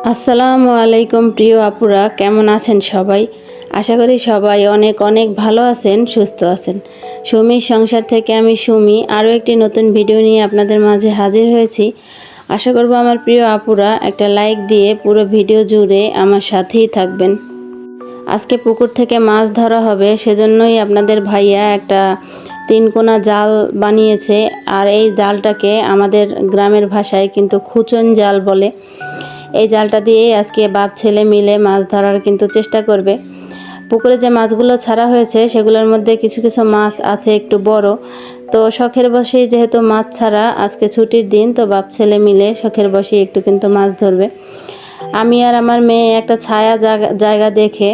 আসসালামু আলাইকুম প্রিয় আপুরা, কেমন আছেন সবাই? আশা করি সবাই অনেক অনেক ভালো আছেন, সুস্থ আছেন। সুমির সংসার থেকে আমি সুমি আরও একটি নতুন ভিডিও নিয়ে আপনাদের মাঝে হাজির হয়েছি। আশা করব আমার প্রিয় আপুরা একটা লাইক দিয়ে পুরো ভিডিও জুড়ে আমার সাথেই থাকবেন। আজকে পুকুর থেকে মাছ ধরা হবে, সেজন্যই আপনাদের ভাইয়া একটা তিনকোনা জাল বানিয়েছে। আর এই জালটাকে আমাদের গ্রামের ভাষায় কিন্তু খুচন জাল বলে। এই জালটা দিয়ে আজকে বাপ ছেলে মিলে মাছ ধরার কিন্তু চেষ্টা করবে। পুকুরে যে মাছগুলো ছাড়া হয়েছে সেগুলোর মধ্যে কিছু কিছু মাছ আছে একটু বড়। তো শখের বশেই যেহেতু মাছ ছাড়া, আজকে ছুটির দিন, তো বাপ ছেলে মিলে শখের বশেই একটু কিন্তু মাছ ধরবে। আমি আর আমার মেয়ে একটা ছায়া জায়গা দেখে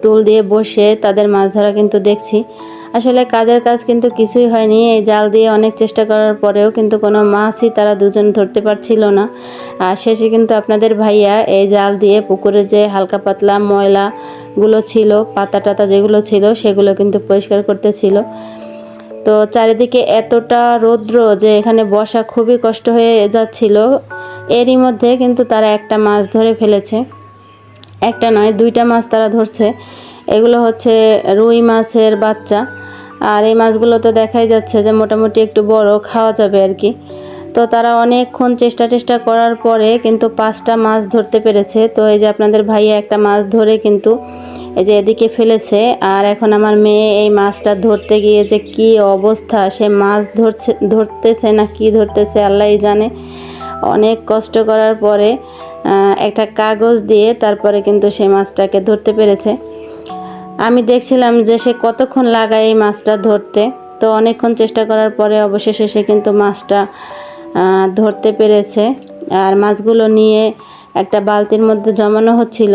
টুল দিয়ে বসে তাদের মাছ ধরা কিন্তু দেখছি। আসলে কাজের কাজ কিন্তু কিছুই হয়নি। এই জাল দিয়ে অনেক চেষ্টা করার পরেও কিন্তু কোনো মাছই তারা দুজন ধরতে পারছিল না। আর শেষে কিন্তু আপনাদের ভাইয়া এই জাল দিয়ে পুকুরে যে হালকা পাতলা ময়লাগুলো ছিল, পাতা টাতা যেগুলো ছিল, সেগুলো কিন্তু পরিষ্কার করতেছিল। তো চারিদিকে এতটা রৌদ্র যে এখানে বসা খুবই কষ্ট হয়ে যাচ্ছিল। এরই মধ্যে কিন্তু তারা একটা মাছ ধরে ফেলেছে। একটা নয়, দুইটা মাছ তারা ধরছে। এগুলো হচ্ছে রুই মাছের বাচ্চা। আর এই মাছগুলো তো দেখাই যাচ্ছে যে মোটামুটি একটু বড়, খাওয়া যাবে আর কি। তো তারা অনেকক্ষণ চেষ্টা করার পরে কিন্তু 5টা মাছ ধরতে পেরেছে। তো এই যে আপনাদের ভাইয়া একটা মাছ ধরে কিন্তু এই যে এদিকে ফেলেছে। আর এখন আমার মেয়ে এই মাছটা ধরতে গিয়ে যে কি অবস্থা, সে মাছ ধরতেছে না কি ধরতেছে আল্লাহই জানে। অনেক কষ্ট করার পরে একটা কাগজ দিয়ে তারপরে কিন্তু সে মাছটাকে ধরতে পেরেছে। আমি দেখছিলাম যে সে কতক্ষণ লাগায় এই মাছটা ধরতে। তো অনেকক্ষণ চেষ্টা করার পরে অবশেষে সে কিন্তু মাছটা ধরতে পেরেছে। আর মাছগুলো নিয়ে একটা বালতির মধ্যে জমানো হচ্ছিল।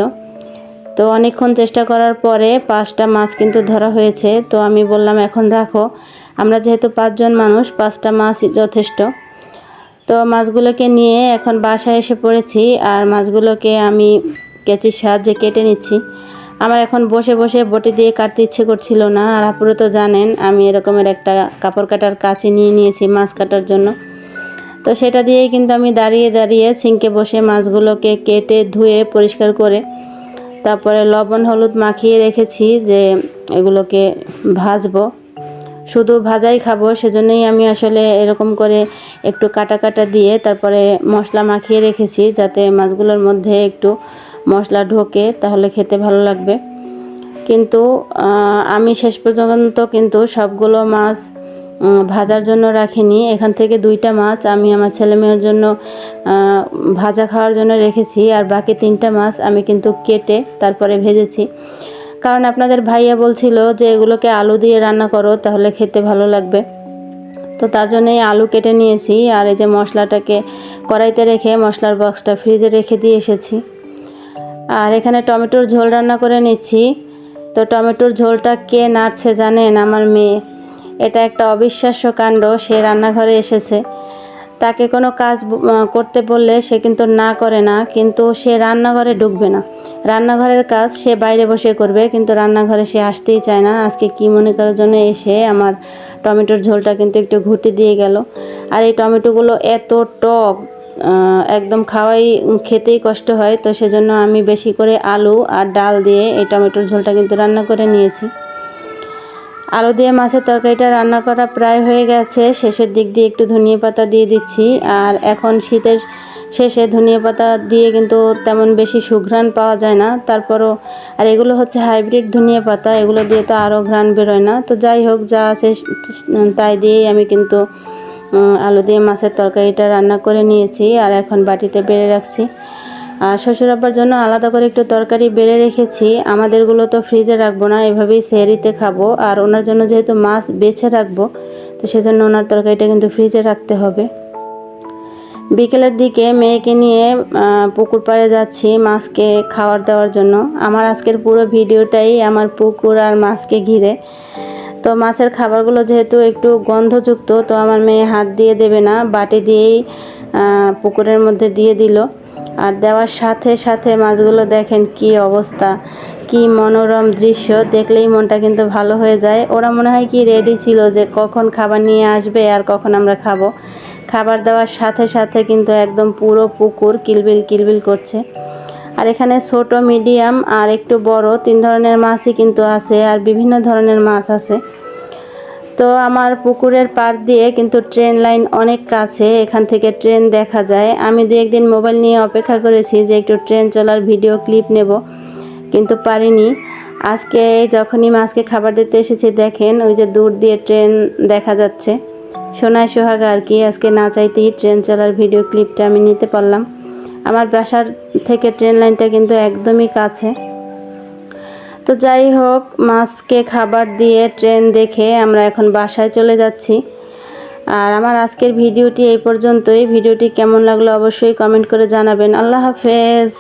তো অনেকক্ষণ চেষ্টা করার পরে 5টা মাছ কিন্তু ধরা হয়েছে। তো আমি বললাম এখন রাখো, আমরা যেহেতু 5 জন মানুষ, 5টা মাছ যথেষ্ট। তো মাছগুলোকে নিয়ে এখন বাসায় এসে পড়েছি। আর মাছগুলোকে আমি কেচির সাহায্যে কেটে নিচ্ছি। আমার এখন বসে বসে বটি দিয়ে কাটতে ইচ্ছে করছিল না। আর আপুরা তো জানেন আমি এরকমের একটা কাপড় কাটার কাঁচি নিয়ে নিয়েছি মাছ কাটার জন্য। তো সেটা দিয়েই কিন্তু আমি দাঁড়িয়ে দাঁড়িয়ে সিঙ্কে বসে মাছগুলোকে কেটে ধুয়ে পরিষ্কার করে তারপরে লবণ হলুদ মাখিয়ে রেখেছি যে এগুলোকে ভাজবো। শুধু ভাজাই খাবো, সেজন্যই আমি আসলে এরকম করে একটু কাটা কাটা দিয়ে তারপরে মশলা মাখিয়ে রেখেছি, যাতে মাছগুলোর মধ্যে একটু মশলা ঢোকে, তাহলে খেতে ভালো লাগবে। কিন্তু আমি শেষ পর্যন্ত কিন্তু সবগুলো মাছ ভাজার জন্য রাখিনি। এখান থেকে 2টা মাছ আমি আমার ছেলে মেয়ের জন্য ভাজা খাওয়ার জন্য রেখেছি। আর বাকি 3টা মাছ আমি কিন্তু কেটে তারপরে ভেজেছি। কারণ আপনাদের ভাইয়া বলছিল যে এগুলোকে আলু দিয়ে রান্না করো, তাহলে খেতে ভালো লাগবে। তো তার জন্যই আলু কেটে নিয়েছি। আর এই যে মশলাটাকে কড়াইতে রেখে মশলার বক্সটা ফ্রিজে রেখে দিয়ে এসেছি। আর এখানে টমেটোর ঝোল রান্না করে নিচ্ছি। তো টমেটোর ঝোলটা কে নাড়ছে জানেন? আমার মেয়ে। এটা একটা অবিশ্বাস্য কাণ্ড। সে রান্নাঘরে এসেছে, তাকে কোনো কাজ করতে বললে সে কিন্তু না করে না, কিন্তু সে রান্নাঘরে ঢুকবে না। রান্নাঘরের কাজ সে বাইরে বসে করবে, কিন্তু রান্নাঘরে সে আসতেই চায় না। আজকে কি মনে করার জন্য এসে আমার টমেটোর ঝোলটা কিন্তু একটু ঘুটে দিয়ে গেল। আর এই টমেটোগুলো এত টক, একদম খেতেই কষ্ট হয়। তো সেজন্য আমি বেশি করে আলু আর ডাল দিয়ে এই টমেটোর ঝোলটা কিন্তু রান্না করে নিয়েছি। আলু দিয়ে মাছের তরকারিটা রান্না করা প্রায় হয়ে গেছে। শেষের দিক দিয়ে একটু ধনিয়া পাতা দিয়ে দিচ্ছি। আর এখন শীতের শেষে ধনিয়া পাতা দিয়ে কিন্তু তেমন বেশি সুঘ্রাণ পাওয়া যায় না, তারপরও। আর এগুলো হচ্ছে হাইব্রিড ধনিয়া পাতা, এগুলো দিয়ে তো আরও ঘ্রাণ বেরোয় না। তো যাই হোক, যা আছে তাই দিয়েই আমি কিন্তু আলু দিয়ে মাছের তরকারিটা রান্না করে নিয়েছি। আর এখন বাটিতে বেড়ে রাখছি। আর শ্বশুর আব্বার জন্য আলাদা করে একটু তরকারি বেড়ে রেখেছি। আমাদেরগুলো তো ফ্রিজে রাখবো না, এভাবেই সেহরিতে খাবো। আর ওনার জন্য যেহেতু মাছ বেছে রাখবো, তো সেজন্য ওনার তরকারিটা কিন্তু ফ্রিজে রাখতে হবে। বিকেলের দিকে মেয়েকে নিয়ে পুকুর পাড়ে যাচ্ছি মাছকে খাবার দেওয়ার জন্য। আমার আজকের পুরো ভিডিওটাই আমার পুকুর আর মাছকে ঘিরে। তো মাছের খাবারগুলো যেহেতু একটু গন্ধযুক্ত, তো আমার মেয়ে হাত দিয়ে দেবে না, বাটি দিয়েই পুকুরের মধ্যে দিয়ে দিল। আর দেওয়ার সাথে সাথে মাছগুলো দেখেন কি অবস্থা, কি মনোরম দৃশ্য, দেখলেই মনটা কিন্তু ভালো হয়ে যায়। ওরা মনে হয় কি রেডি ছিল যে কখন খাবার নিয়ে আসবে আর কখন আমরা খাবো। খাবার দেওয়ার সাথে সাথে কিন্তু একদম পুরো পুকুর কিলবিল কিলবিল করছে। আর এখানে ছোট, মিডিয়াম আর একটু বড় 3 ধরনের মাছই কিন্তু আছে, আর বিভিন্ন ধরনের মাছ আছে। তো আমার পুকুরের পাড় দিয়ে কিন্তু ট্রেন লাইন অনেক কাছে, এখান থেকে ট্রেন দেখা যায়। আমি 2-1 দিন মোবাইল নিয়ে অপেক্ষা করেছি যে একটু ট্রেন চলার ভিডিও ক্লিপ নেব, কিন্তু পারিনি। আজকে যখনই মাছকে খাবার দিতে এসেছি, দেখেন ওই যে দূর দিয়ে ট্রেন দেখা যাচ্ছে। সোনায় সোহাগা আর কি, আজকে না চাইতেই ট্রেন চলার ভিডিও ক্লিপটা আমি নিতে পারলাম। আমার বাসার থেকে ট্রেন লাইনটা কিন্তু একদমই কাছে। তো যাই হোক, মাছকে খাবার দিয়ে ট্রেন দেখে আমরা এখন বাসায় চলে যাচ্ছি। আর আমার আজকের ভিডিওটি এই পর্যন্তই। ভিডিওটি কেমন লাগলো অবশ্যই কমেন্ট করে জানাবেন। আল্লাহ হাফেজ।